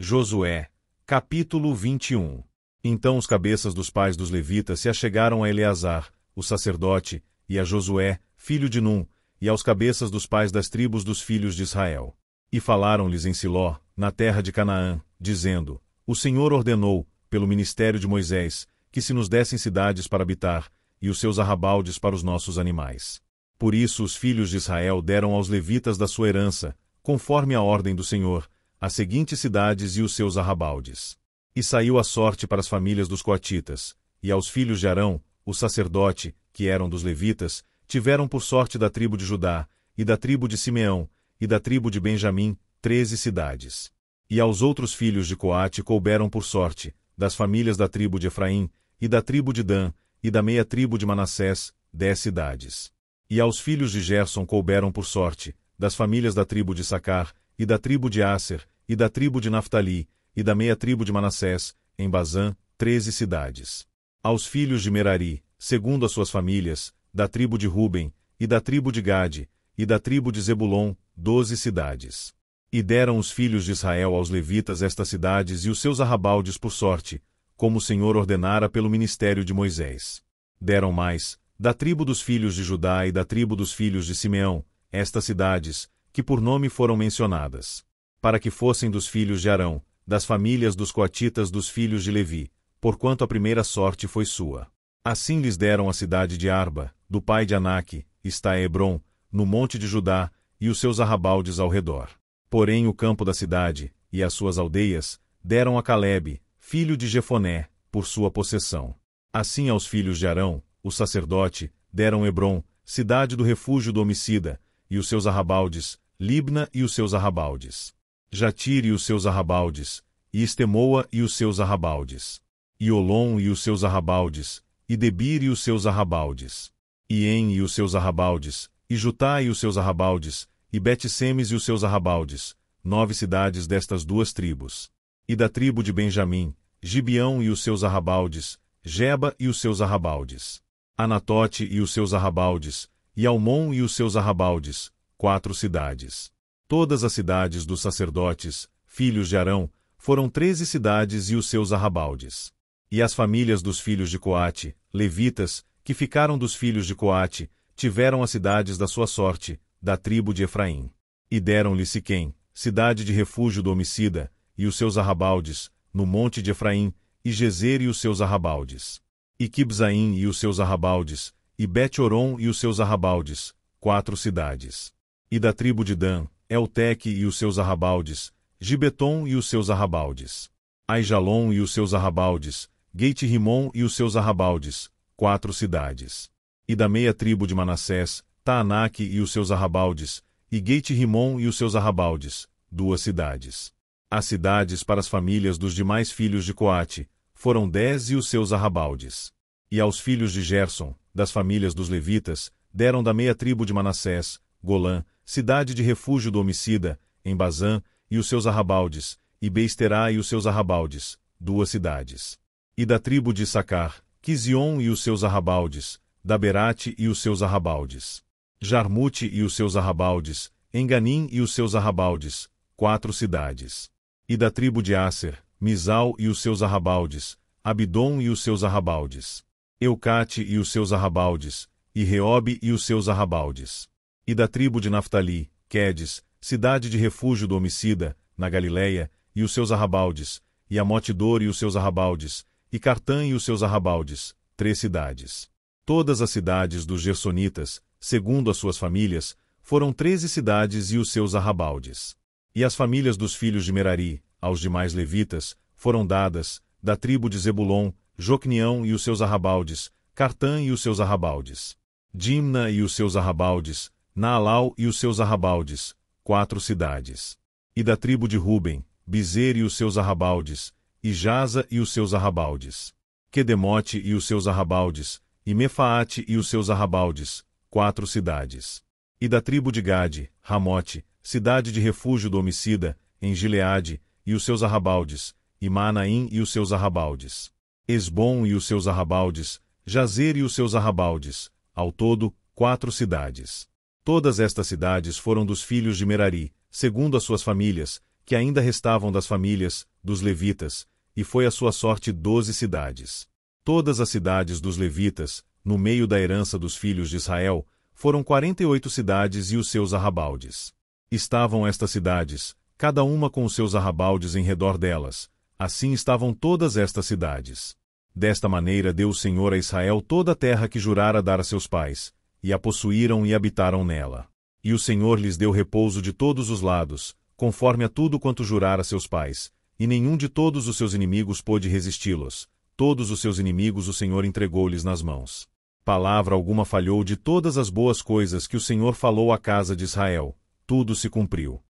Josué, capítulo 21. Então os cabeças dos pais dos levitas se achegaram a Eleazar, o sacerdote, e a Josué, filho de Num, e aos cabeças dos pais das tribos dos filhos de Israel. E falaram-lhes em Siló, na terra de Canaã, dizendo: O Senhor ordenou, pelo ministério de Moisés, que se nos dessem cidades para habitar, e os seus arrabaldes para os nossos animais. Por isso os filhos de Israel deram aos levitas da sua herança, conforme a ordem do Senhor, as seguintes cidades e os seus arrabaldes. E saiu a sorte para as famílias dos coatitas, e aos filhos de Arão, o sacerdote, que eram dos levitas, tiveram por sorte da tribo de Judá, e da tribo de Simeão, e da tribo de Benjamim, 13 cidades. E aos outros filhos de Coate couberam por sorte, das famílias da tribo de Efraim, e da tribo de Dan, e da meia tribo de Manassés, 10 cidades. E aos filhos de Gerson couberam por sorte, das famílias da tribo de Sacar, e da tribo de Asser, e da tribo de Naftali, e da meia tribo de Manassés, em Bazã, 13 cidades. Aos filhos de Merari, segundo as suas famílias, da tribo de Ruben, e da tribo de Gade, e da tribo de Zebulon, 12 cidades. E deram os filhos de Israel aos levitas estas cidades e os seus arrabaldes por sorte, como o Senhor ordenara pelo ministério de Moisés. Deram mais, da tribo dos filhos de Judá e da tribo dos filhos de Simeão, estas cidades, que por nome foram mencionadas, para que fossem dos filhos de Arão, das famílias dos coatitas dos filhos de Levi, porquanto a primeira sorte foi sua. Assim lhes deram a cidade de Arba, do pai de Anaque, está Hebron, no monte de Judá, e os seus arrabaldes ao redor. Porém o campo da cidade, e as suas aldeias, deram a Calebe, filho de Jefoné, por sua possessão. Assim aos filhos de Arão, o sacerdote, deram Hebron, cidade do refúgio do homicida, e os seus arrabaldes, Libna e os seus arrabaldes. Jatir e os seus arrabaldes, e Estemoa e os seus arrabaldes. E Olom e os seus arrabaldes, e Debir e os seus arrabaldes. E En e os seus arrabaldes, e Jutá e os seus arrabaldes, e Bet-Semes e os seus arrabaldes, 9 cidades destas duas tribos. E da tribo de Benjamim, Gibeão e os seus arrabaldes, Geba e os seus arrabaldes. Anatote e os seus arrabaldes, e Almon e os seus arrabaldes, 4 cidades. Todas as cidades dos sacerdotes, filhos de Arão, foram 13 cidades e os seus arrabaldes. E as famílias dos filhos de Coate, levitas, que ficaram dos filhos de Coate, tiveram as cidades da sua sorte, da tribo de Efraim. E deram-lhe Siquém, cidade de refúgio do homicida, e os seus arrabaldes, no monte de Efraim, e Gezer e os seus arrabaldes. E Quibzaim e os seus arrabaldes, e Bet-Oron e os seus arrabaldes, 4 cidades. E da tribo de Dan, Elteque e os seus arrabaldes, Gibeton e os seus arrabaldes. Aijalon e os seus arrabaldes, Geit-Rimon e os seus arrabaldes, 4 cidades. E da meia tribo de Manassés, Taanaque e os seus arrabaldes, e Geit-Rimon e os seus arrabaldes, 2 cidades. As cidades para as famílias dos demais filhos de Coate, foram 10 e os seus arrabaldes. E aos filhos de Gerson, das famílias dos levitas, deram da meia tribo de Manassés, Golã, cidade de refúgio do homicida, em Bazã, e os seus arrabaldes, e Beisterá e os seus arrabaldes, 2 cidades. E da tribo de Issacar, Quizion e os seus arrabaldes, Daberate e os seus arrabaldes. Jarmute e os seus arrabaldes, Enganim e os seus arrabaldes, 4 cidades. E da tribo de Asser, Misal e os seus arrabaldes, Abidom e os seus arrabaldes. Eucate e os seus arrabaldes, e Reobe e os seus arrabaldes. E da tribo de Naftali, Quedes, cidade de refúgio do homicida, na Galiléia, e os seus arrabaldes, e Amote-Dor e os seus arrabaldes, e Cartã e os seus arrabaldes, 3 cidades. Todas as cidades dos Gersonitas, segundo as suas famílias, foram 13 cidades e os seus arrabaldes. E as famílias dos filhos de Merari, aos demais levitas, foram dadas, da tribo de Zebulon, Jocneão e os seus arrabaldes, Cartã e os seus arrabaldes. Dimna e os seus arrabaldes, Naalau e os seus arrabaldes, 4 cidades. E da tribo de Ruben, Bizer e os seus arrabaldes, e Jaza e os seus arrabaldes. Quedemote e os seus arrabaldes, e Mefaate e os seus arrabaldes, 4 cidades. E da tribo de Gade, Ramote, cidade de refúgio do homicida, em Gileade, e os seus arrabaldes, e Maanaim e os seus arrabaldes. Esbom e os seus arrabaldes, Jazer e os seus arrabaldes, ao todo, 4 cidades. Todas estas cidades foram dos filhos de Merari, segundo as suas famílias, que ainda restavam das famílias dos levitas, e foi a sua sorte 12 cidades. Todas as cidades dos levitas, no meio da herança dos filhos de Israel, foram 48 cidades e os seus arrabaldes. Estavam estas cidades, cada uma com os seus arrabaldes em redor delas, assim estavam todas estas cidades. Desta maneira deu o Senhor a Israel toda a terra que jurara dar a seus pais, e a possuíram e habitaram nela. E o Senhor lhes deu repouso de todos os lados, conforme a tudo quanto jurara a seus pais, e nenhum de todos os seus inimigos pôde resisti-los. Todos os seus inimigos o Senhor entregou-lhes nas mãos. Palavra alguma falhou de todas as boas coisas que o Senhor falou à casa de Israel, tudo se cumpriu.